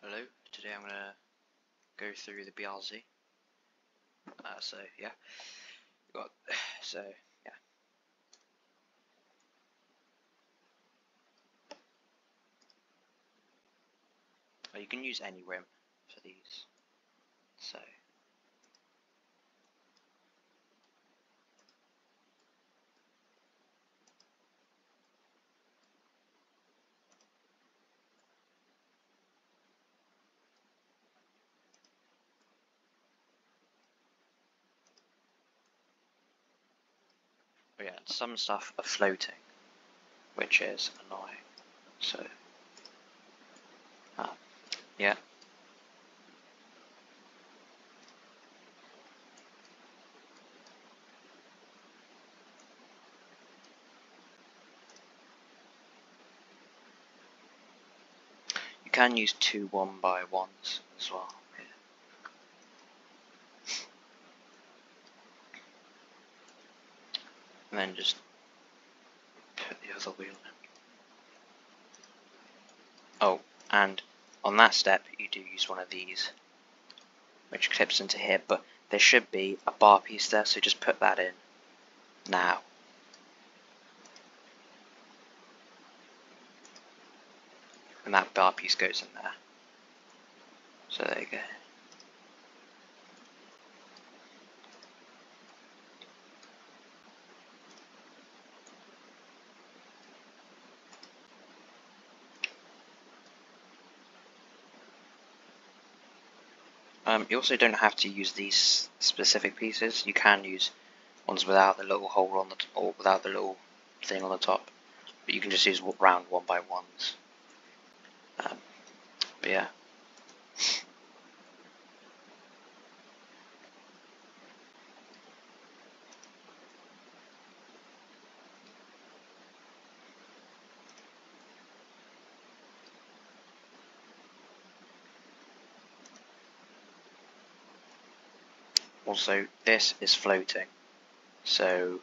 Hello, today I'm going to go through the BRZ. So yeah, yeah. Well, you can use any rim for these. So yeah, some stuff are floating, which is annoying. So yeah. You can use two 1x1s as well. Yeah. And then just put the other wheel in. Oh, and on that step you do use one of these, which clips into here, but there should be a bar piece there, so just put that in now. And that bar piece goes in there. So there you go. You also don't have to use these specific pieces. You can use ones without the little hole on the or without the little thing on the top, but you can just use round 1x1s. But yeah. Also, this is floating, so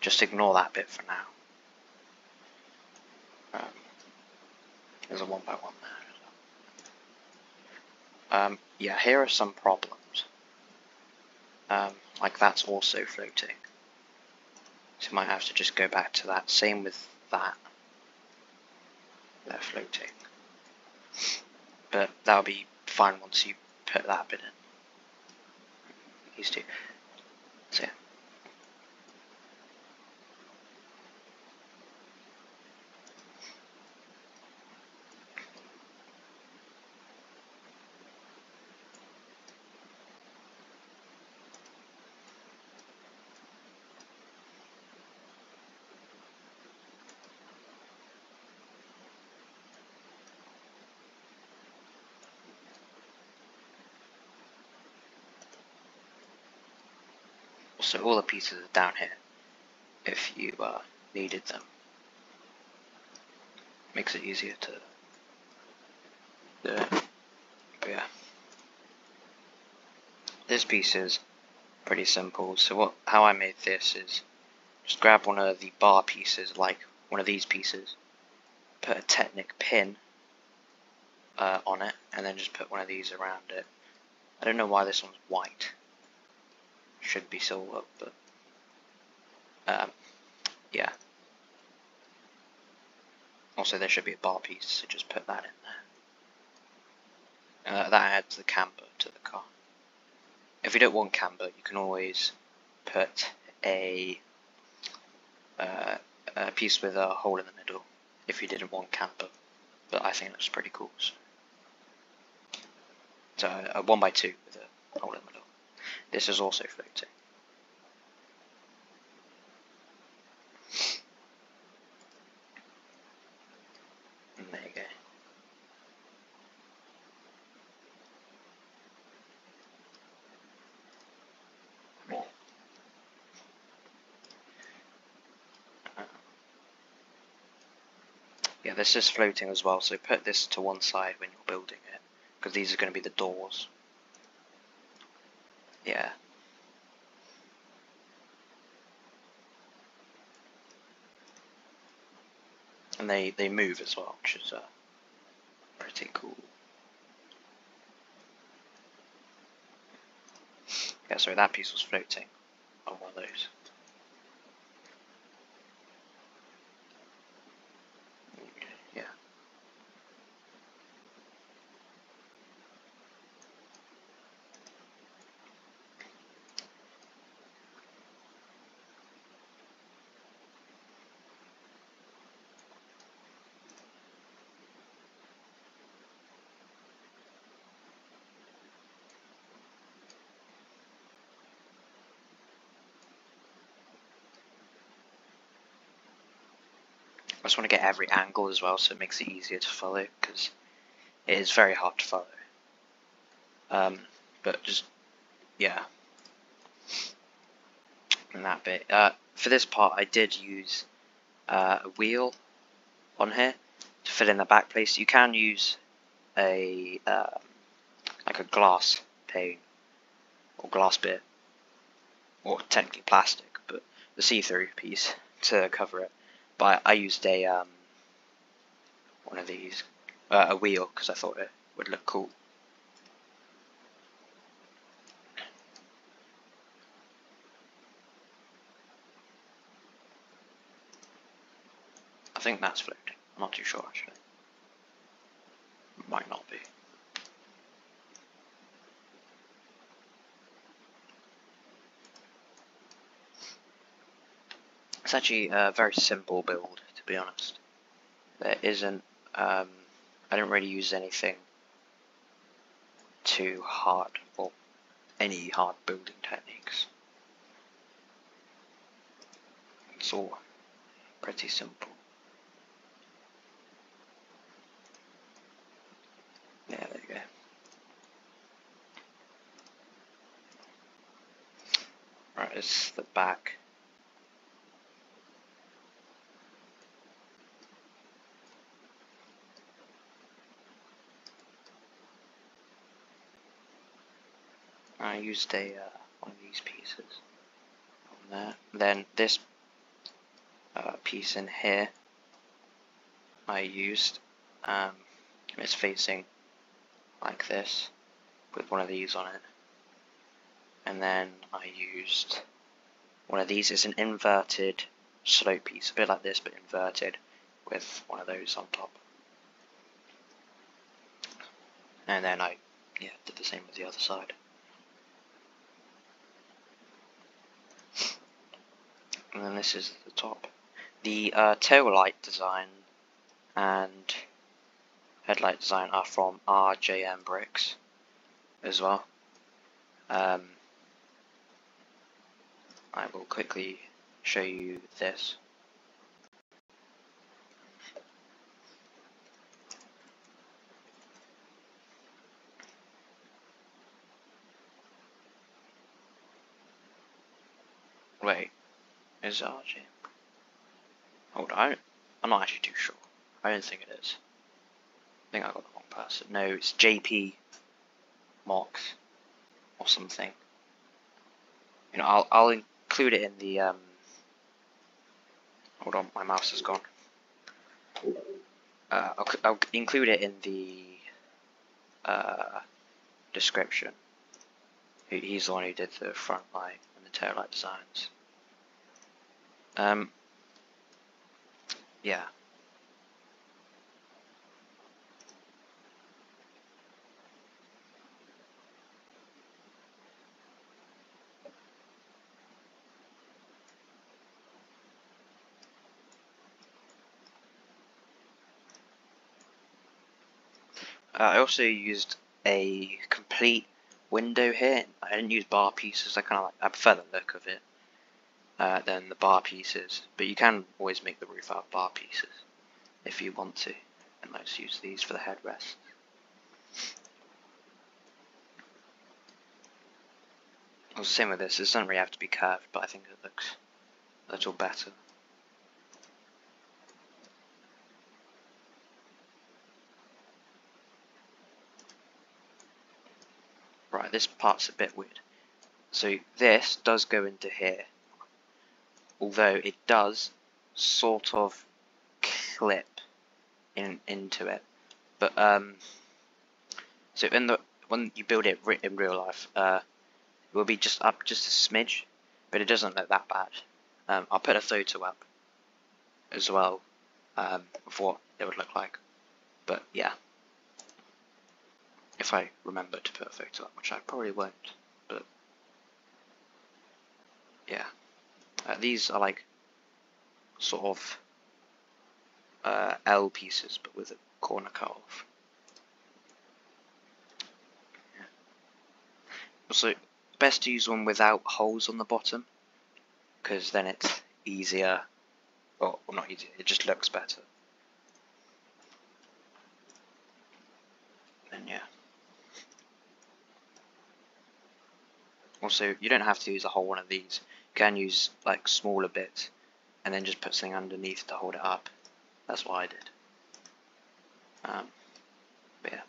just ignore that bit for now. There's a 1x1 there. Yeah, here are some problems. Like that's also floating, so you might have to just go back to that. Same with that. They're floating, but that'll be fine once you put that bit in. These two. So yeah. So all the pieces are down here if you needed them. Makes it easier to do it. But yeah. This piece is pretty simple. So how I made this is just grab one of the bar pieces, like one of these pieces, put a Technic pin on it, and then just put one of these around it. I don't know why this one's white. Should be silver, but yeah. Also, there should be a bar piece, so just put that in there. That adds the camber to the car. If you don't want camber, you can always put a piece with a hole in the middle if you didn't want camber, but I think it looks pretty cool. So a 1x2 with a hole in the middle. This is also floating. And there you go. Yeah, this is floating as well, so put this to one side when you're building it, because these are going to be the doors. Yeah. And they move as well, which is pretty cool. Yeah, sorry, that piece was floating on one of those. Yeah. I just want to get every angle as well, so it makes it easier to follow, because it is very hard to follow. But just, yeah. And that bit. For this part, I did use a wheel on here to fill in the back place. You can use a like a glass pane or glass bit, or technically plastic, but the see-through piece to cover it. But I used a one of these, a wheel, because I thought it would look cool. I think that's floating. I'm not too sure actually. Might not be. It's actually a very simple build, to be honest. There isn't, I don't really use anything too hard, or any hard building techniques. It's all pretty simple. Yeah, there you go. Right, it's the back. I used one of these pieces on there. Then this piece in here I used, it's facing like this with one of these on it. And then I used one of these. It's an inverted slope piece, a bit like this but inverted, with one of those on top. And then I did the same with the other side. And then this is the top. The tail light design and headlight design are from RJM Bricks as well. I will quickly show you this. Wait, is it RJM? Hold on, I'm not actually too sure. I don't think it is. I think I got the wrong person. No, it's JP Mox or something. You know, I'll include it in the hold on, my mouse is gone. I'll include it in the description. He's the one who did the front light and the tail light designs. Yeah. I also used a complete window here. I didn't use bar pieces. I prefer the look of it than the bar pieces. But you can always make the roof out of bar pieces if you want to. And let's use these for the headrest. Well, same with this. It doesn't really have to be curved, but I think it looks a little better. Right, this part's a bit weird. So this does go into here, although it does sort of clip into it. But so when you build it in real life, it will be just up just a smidge, but it doesn't look that bad. I'll put a photo up as well of what it would look like, but yeah, if I remember to put a photo up, which I probably won't, but yeah, these are like sort of L pieces, but with a corner cut off. Yeah. Also, best to use one without holes on the bottom, because then it's easier, or not easier, it just looks better. And yeah. Also, you don't have to use a whole one of these. You can use like smaller bits, and then just put something underneath to hold it up. That's what I did. But yeah.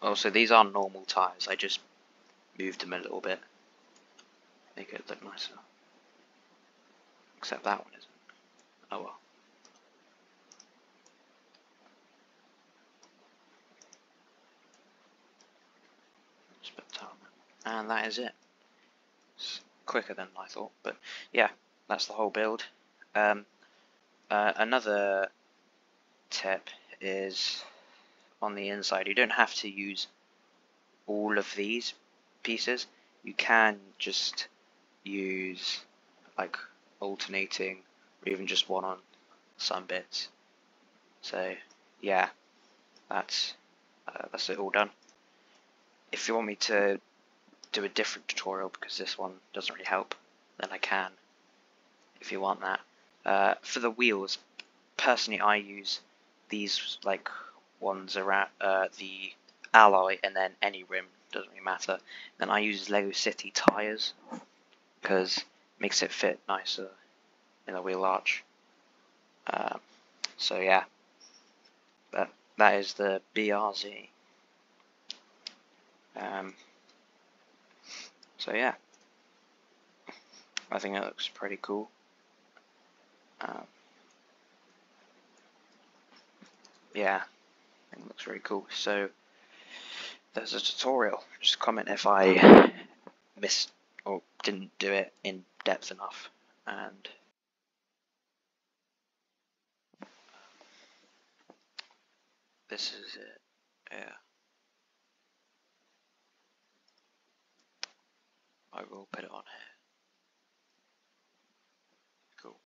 Also, these are normal tyres. I just moved them a little bit, make it look nicer. Except that one isn't. Oh well. Just put that on there. And that is it. It's quicker than I thought, but yeah, that's the whole build. Another tip is on the inside. You don't have to use all of these pieces. You can just use like alternating, or even just one on some bits. So yeah, that's it all done. If you want me to do a different tutorial because this one doesn't really help, then I can, if you want that. For the wheels, personally I use these like ones around the alloy, and then any rim, doesn't really matter. Then I use Lego City tyres because it makes it fit nicer in the wheel arch. So yeah, that is the BRZ. So yeah, I think it looks pretty cool. Yeah, I think it looks very cool. So there's a tutorial. Just comment if I missed or didn't do it in depth enough. And this is it. Yeah, I will put it on here. Cool.